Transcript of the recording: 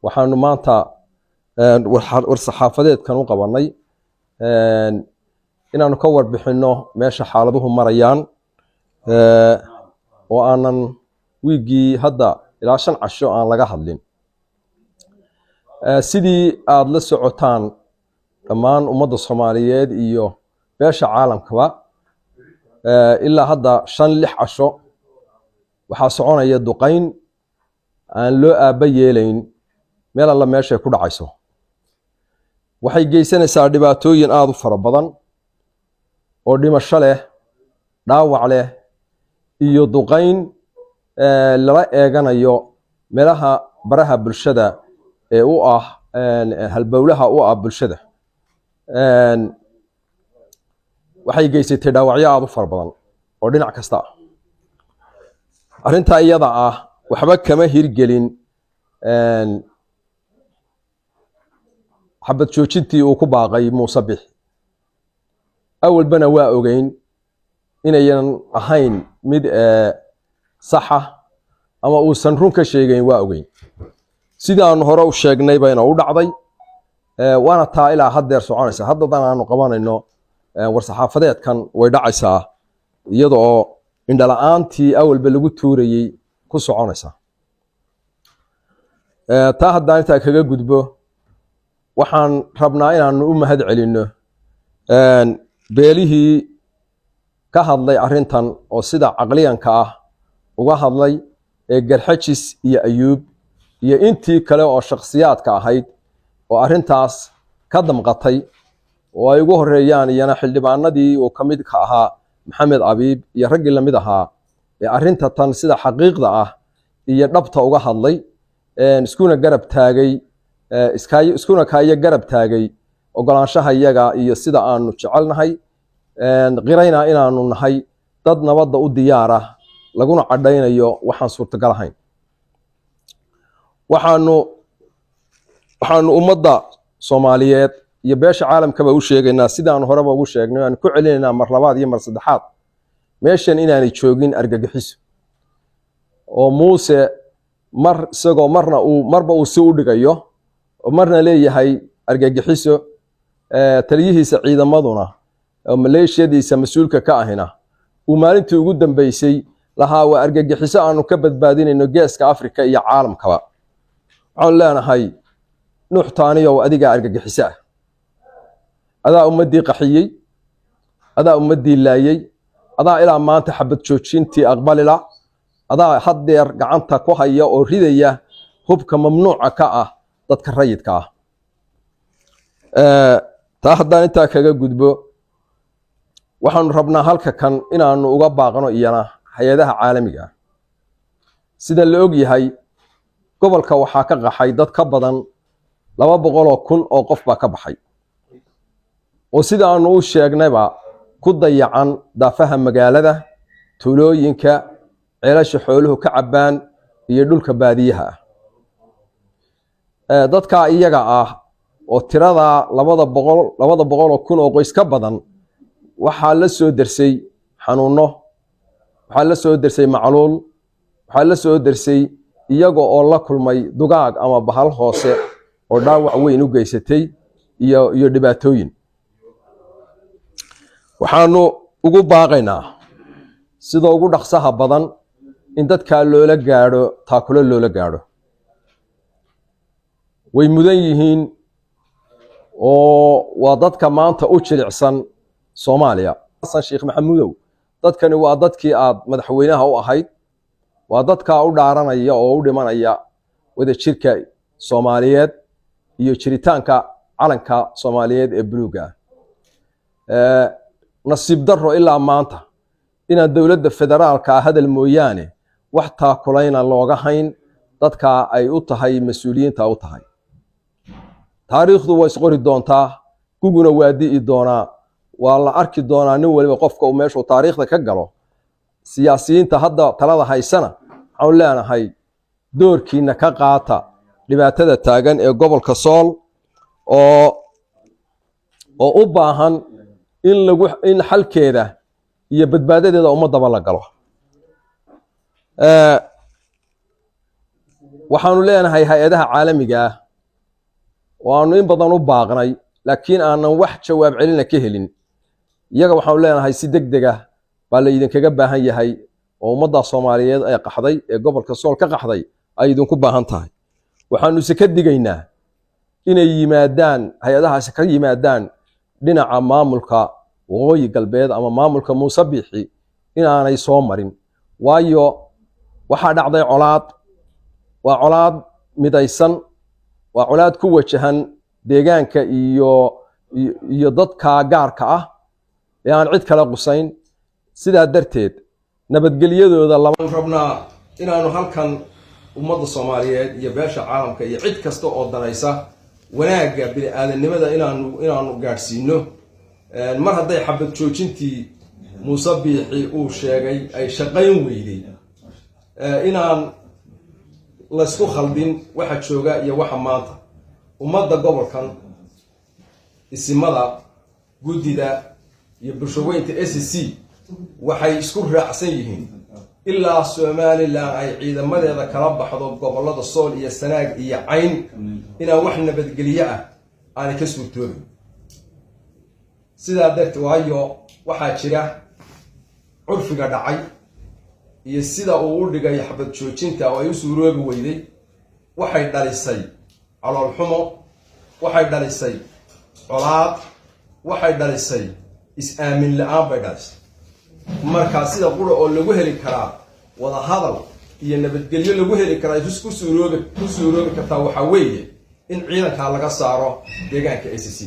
waxaanu maanta war-saxaafadeed kan u qabanay inaanu ka warbixino meesha xaaladuhu marayaan oo aanan wiigii hadda ilaa 5 casho aan laga hadlin sidii aad la socotaan dhammaan ummadda Soomaaliyeed iyo beesha caalamkaba ilaa hadda 5-6 casho waxaa soconaya duqayn aan loo aaba yeelayn meel alla meesha ku dhacayso waxay geysanaysaa dhibaatooyin aad u fara badan oo dhimasho leh dhaawac leh iyo duqayn lala eeganayo meelaha baraha bulshada ee u ah halbowlaha u ah bulshada waxay geysatay dhaawacyo aad u fara badan oo dhinac kasta arinta iyada ah waxba kama hirgelin xabad joojintii uu ku baaqay Muuse Bixi awalbana waa ogeyn inayan ahayn mid sax ah ama uusan run ka sheegayn waa ogeyn sidaan hore u sheegnay bayna u dhacday waana taa ilaa haddeer soconaysa haddadan aanu qabanayno war-saxaafadeedkan way dhacaysaa iyadoo indhala'aantii awalba lagu tuurayay ku soconaysa taa haddaan intaa kaga gudbo waxaan rabnaa inaanu u mahad celinno beelihii ka hadlay arrintan oo sida caqliyanka ah uga hadlay ee Garxajis iyo Ayuub iyo intii kale oo shakhsiyaadka ahayd oo arrintaas ka damqatay oo ay ugu horeeyaan iyana xildhibaanadii oo kamid ka ahaa Maxamed Abiib iyo raggii lamid ahaa ee arrinta tan sida xaqiiqda ah iyo dhabta uga hadlay iskuna garab taagay iskuna kaaya garab taagay ogolaanshaha iyaga iyo sida aanu jecelnahay qirayna inaanu nahay dad nabadda u diyaara laguna cadaynayo waxaan suurtagal ahayn waxaanu ummadda Soomaaliyeed iyo beesha caalamkaba u sheegaynaa sidaan horeba ugu sheegnay aan ku celinaynaa mar labaad iyo mar saddexaad meeshan inaanay joogin argagixiso oo Muuse mar isagoo marba uu si u dhigayo oo marna leeyahay argagixiso taliyihiisa ciidamaduna oo maleeshiyadiisa mas'uulka ka ahina uu maalintii ugu dambeysay lahaa waa argagixiso aanu ka badbaadinayno geeska Afrika iyo caalamkaba waxaan leenahay Nuux Taaniyo adiga argagixiso ah adaa ummadii qaxiyay adaa ummadii laayay adaa ilaa maanta xabad joojintii aqbalila adaa haddeer gacanta ku haya oo ridaya hubka mamnuuca ka ah dadka rayidka ah taa haddaan intaa kaga gudbo waxaanu rabnaa halka kan inaanu uga baaqno iyana hay'adaha caalamiga sida la og yahay gobolka waxaa ka qaxay dad ka badan 200,000 oo qof baa ka baxay oo sida aanu u sheegnayba ku dayacan daafaha magaalada tuulooyinka ceelasha xooluhu ka cabaan iyo dhulka baadiyaha dadka iyaga ah oo tirada 200,000 oo qoys ka badan waxaa la soo darsay xanuuno waxaa la soo darsay macluul waxaa la soo darsay iyaga oo la kulmay dugaag ama bahal hoose oo dhaawac weyn u geysatay iyo dhibaatooyin waxaanu ugu baaqaynaa sida ugu dhaqsaha badan in dadka loola gaadho taakulo loola gaadho way mudan yihiin oo waa dadka maanta u jilicsan Soomaaliya Xasan Sheekh Maxamuudow dadkani waa dadkii aad madaxweynaha u ahayd waa dadka u dhaaranaya oo u dhimanaya wada jirka Soomaaliyeed iyo jiritaanka calanka Soomaaliyeed ee buluuga nasiib darro ilaa maanta inaan dawladda federaalka hadal mooyaane wax taakulayna looga hayn dadka ay u tahay mas'uuliyiinta u tahay taariikhdu way isqori doontaa guguna waa di'i doonaa waa la arki doonaa nin waliba qofka uu meeshu taariikhda ka galo siyaasiyiinta hadda talada haysana waxaan leenahay doorkiina ka qaata dhibaatada taagan ee gobolka Sool oo u baahan in xalkeeda iyo badbaadadeeda ummadaba la galo waxaanu leenahay hay-adaha caalamiga ah oo aanu in badan u baaqnay laakiin aanan wax jawaab celina ka helin iyaga waxaanu leenahay si degdeg ah baa la idinkaga baahan yahay oo ummadda Soomaaliyeed ay qaxday ee gobolka Sool ka qaxday ay idinku baahan tahay waxaanu si ka digaynaa inay yimaadaan hay-adahaasi ka yimaadaan dhinaca maamulka waqooyi galbeed ama maamulka Muuse Biixi in aanay soo marin waayo waxaa dhacday colaad waa colaad midaysan waa colaad ku wajahan deegaanka iyo dadka gaarka ah ee aan cid kale qusayn sidaa darteed nabadgelyadooda lama rabnaa inaanu halkan ummadda Soomaaliyeed iyo beesha caalamka iyo cid kasta oo danaysa wanaagga bini'aadanimada inaanu gaarsiino mar hadday xabad joojintii Muuse Biixi uu sheegay ay shaqayn weyday inaan la isku khaldin waxa jooga iyo waxa maanta ummadda gobolkan isimada guddida iyo bulshaweynta SSC waxay isku raacsan yihiin ilaa Soomaaliland ay ciidamadeeda kala baxdo gobolada Sool iyo Sanaag iyo Cayn inaan wax nabadgelyo ah aan ka suurtoobin sidaa darteed waayo waxaa jira curfiga dhacay iyo sida uu u dhigay xabad joojinta oo ay u suuroobi weyday waxay dhalisay calool xumo waxay dhalisay colaad waxay dhalisay is-aamin la'aan bay dhalisay marka sida qura oo lagu heli karaa wada hadal iyo nabadgelyo lagu heli karaa ku suuroobi kartaa waxa weeye in ciidanka laga saaro deegaanka SSC